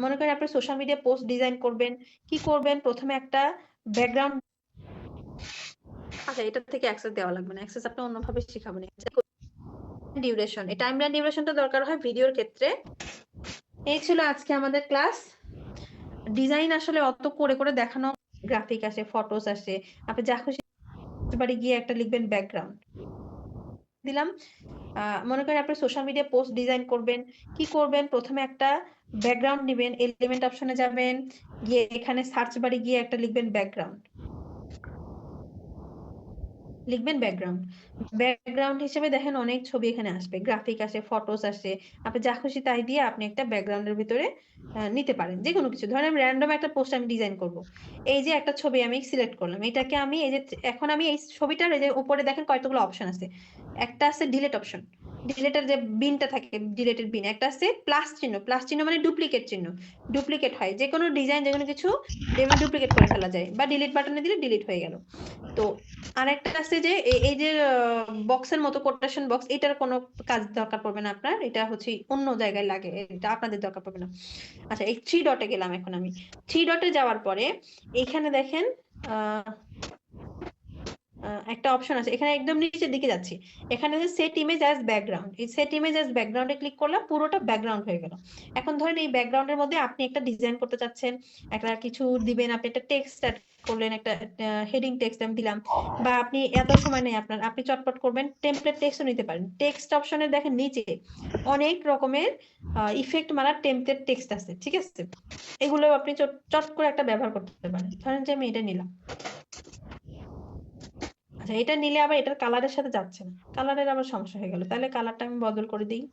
মনে করেন আপনি সোশ্যাল মিডিয়া পোস্ট ডিজাইন করবেন। কি করবেন? প্রথমে একটা ব্যাকগ্রাউন্ড আচ্ছা, এটা থেকে অ্যাক্সেস দেওয়া লাগবে না। অ্যাক্সেস আপনি অন্যভাবে শিখাবো না। ডিউরেশন, এই টাইমলাইন ডিউরেশনটা দরকার হয় ভিডিওর ক্ষেত্রে। এই ছিল আজকে আমাদের ক্লাস। ডিজাইন আসলে অত করে করে দেখানো, গ্রাফিক আসে, ফটোস আসে। আপনি যা খুশি বাড়ি গিয়ে একটা লিখবেন ব্যাকগ্রাউন্ড দিলাম। মনে করেন আপনি সোশ্যাল মিডিয়া পোস্ট ডিজাইন করবেন। কি করবেন? প্রথমে একটা ব্যাকগ্রাউন্ড নিবেন, এলিমেন্ট অপশনে যাবেন, গিয়ে এখানে সার্চ বারে গিয়ে একটা লিখবেন ব্যাকগ্রাউন্ড। লিখবেন ব্যাকগ্রাউন্ড। ব্যাকগ্রাউন্ড হিসেবে দেখেন অনেক ছবি এখানে আসবে, গ্রাফিক আসে, ফটোস আসে। আপনি যা খুশি তাই দিয়ে আপনি একটা ব্যাকগ্রাউন্ডের ভিতরে নিতে পারেন যে কোনো কিছু। ধরেন র্যান্ডম একটা পোস্ট আমি ডিজাইন করব। এই যে একটা ছবি আমি সিলেক্ট করলাম, এটাকে আমি এই যে এখন আমি এই ছবিটার এই যে উপরে দেখেন কয়গুলো অপশন আছে। একটা আছে ডিলিট অপশন, ডিলিটের যে বিনটা থাকে, ডিলিটের বিন। একটা আছে প্লাস চিহ্ন, প্লাস চিহ্ন মানে ডুপ্লিকেট চিহ্ন। ডুপ্লিকেট হয় যে কোনো ডিজাইন, যে কোনো কিছু ডুপ্লিকেট করে ফেলা যায়, বা ডিলিট বাটনে দিলে ডিলিট হয়ে গেল। তো আরেকটা আছে যে এই যে বক্সের মতো কোটেশন বক্স, এটার কোনো কাজ দরকার পড়বে না আপনার, এটা হচ্ছে অন্য জায়গায় লাগে, এটা আপনাদের দরকার পড়বে না। আচ্ছা, এই থ্রি ডটে গেলাম। এখন আমি থ্রি ডটে যাওয়ার পরে এখানে দেখেন একটা অপশন আছে, এখানে একদম নিচের দিকে যাচ্ছি। এখানে যে সেট ইমেজ অ্যাজ ব্যাকগ্রাউন্ড, এই সেট ইমেজ অ্যাজ ব্যাকগ্রাউন্ডে ক্লিক করলাম, পুরোটা ব্যাকগ্রাউন্ড হয়ে গেল। এখন ধরেন এই ব্যাকগ্রাউন্ডের মধ্যে আপনি একটা ডিজাইন করতে চাচ্ছেন, একটা কিছু দিবেন, আপনি একটা টেক্সট অ্যাড করলেন, একটা হেডিং টেক্সট আমি দিলাম, বা আপনি এত সময় নেই আপনার, আপনি চটপট করবেন, টেমপ্লেট টেক্সটও নিতে পারেন। টেক্সট অপশনে দেখেন নিচে অনেক রকমের ইফেক্ট মারা টেমপ্লেট টেক্সট আছে, ঠিক আছে? এগুলো আপনি চট করে একটা ব্যবহার করতে পারেন। ধরেন যে আমি এটা নিলাম। আচ্ছা, এটা নিলে আবার এটার কালারের সাথে যাচ্ছে না, কালারের আবার সমস্যা হয়ে গেল। তাহলে কালারটা আমি বদল করে দিই।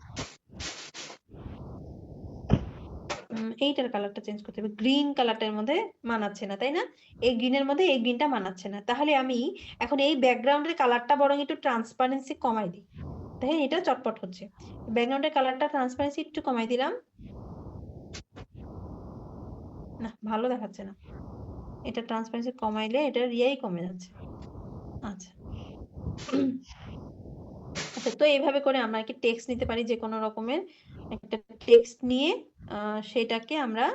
এইটার কালারটা চেঞ্জ করতে হবে, গ্রিন কালারটার মধ্যে মানাচ্ছে না, তাই না? এই গ্রিনের মধ্যে এই গ্রিনটা মানাচ্ছে না। তাহলে আমি এখন এই ব্যাকগ্রাউন্ডের কালারটা বরং একটু ট্রান্সপারেন্সি কমাই দিই। দেখেন এটা চটপট হচ্ছে। ব্যাকগ্রাউন্ডের কালারটা ট্রান্সপারেন্সি একটু কমাই দিলাম। না, ভালো দেখাচ্ছে না। এটা ট্রান্সপারেন্সি কমাইলে এটা রিয়াই কমে যাচ্ছে। আচ্ছা আচ্ছা, তো এইভাবে করে আমরা কি টেক্সট নিতে পারি, যে কোনো রকমের একটা টেক্সট নিয়ে সেটাকে আমরা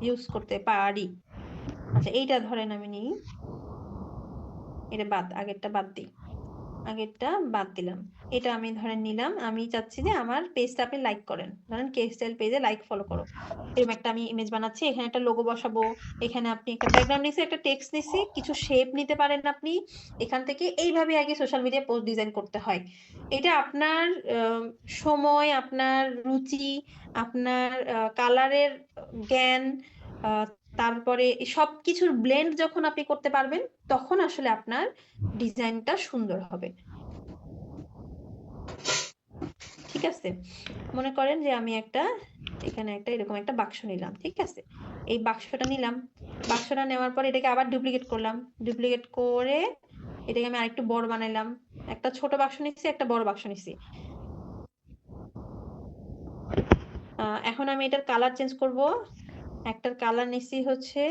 ইউজ করতে পারি। আচ্ছা, এইটা ধরেন আমি নিই, এটা বাদ, আগেরটা বাদ দিই, আগেরটা বাদ দিলাম। এটা আমি ধরেন নিলাম, আমি চাচ্ছি যে আমার পেজটা আপনি লাইক করেন, ধরেন কে স্টাইল পেজে লাইক ফলো করো, এরকম একটা আমি ইমেজ বানাচ্ছি। এখানে একটা লোগো বসাবো, এখানে আপনি একটা ব্যাকগ্রাউন্ড নিছি, একটা টেক্সট নিছি, কিছু শেপ নিতে পারেন আপনি এখান থেকে। এইভাবে আগে সোশ্যাল মিডিয়া পোস্ট ডিজাইন করতে হয়। এটা আপনার সময়, আপনার রুচি, আপনার কালারের জ্ঞান, তারপরে সবকিছুর ব্লেন্ড যখন আপনি করতে পারবেন, তখন আসলে আপনার ডিজাইনটা সুন্দর হবে। ঠিক আছে? মনে করেন যে আমি একটা এখানে একটা এরকম একটা বাক্স নিলাম, ঠিক আছে? এই বাক্সটা নিলাম, বাক্সটা নেওয়ার পর এটাকে আবার ডুপ্লিকেট করলাম, ডুপ্লিকেট করে এটাকে আমি আরেকটু বড় বানাইলাম। একটা ছোট বাক্স নিচ্ছি, একটা বড় বাক্স নিচ্ছি। এখন আমি এটার কালার চেঞ্জ করব। একটার কালার নিচ্ছি হচ্ছে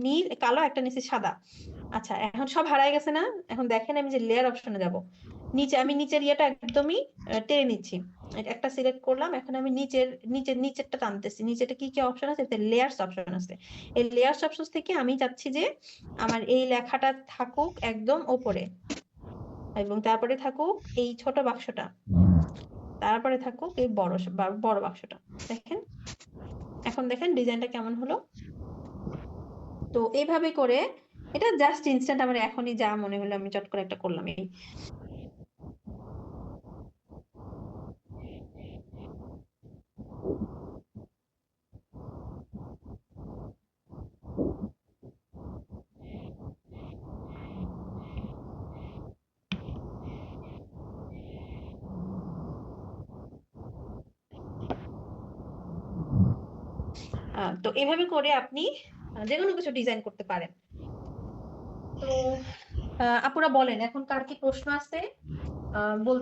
নীল কালো, একটা নিচ্ছি সাদা। আচ্ছা, এখন সব হারায় গেছে না? এখন দেখেন আমি যে লেয়ার অপশনে যাব, নিচে আমি নিচের ইয়েটা একদমই টেনে নিচ্ছি। একটা সিলেক্ট করলাম, এখন আমি নিচেরটা টানতেছি। নিচেটা কি কি অপশন আছে? লেয়ার্স অপশন আছে। এই লেয়ার্স অপশন থেকে আমি চাচ্ছি যে আমার এই লেখাটা থাকুক একদম ওপরে, এবং তারপরে থাকুক এই ছোট বাক্সটা, তারপরে থাকুক এই বড় বাক্সটা। দেখেন, এখন দেখেন ডিজাইনটা কেমন হলো। তো এইভাবে করে, এটা জাস্ট ইনস্ট্যান্ট আমার এখনই যা মনে হলো আমি চট করে একটা করলাম। এই তো এভাবে করে আপনি যে কোনো কিছু ডিজাইন করতে পারেন। তো আপুরা বলেন, এখন কার কি প্রশ্ন আছে বলতে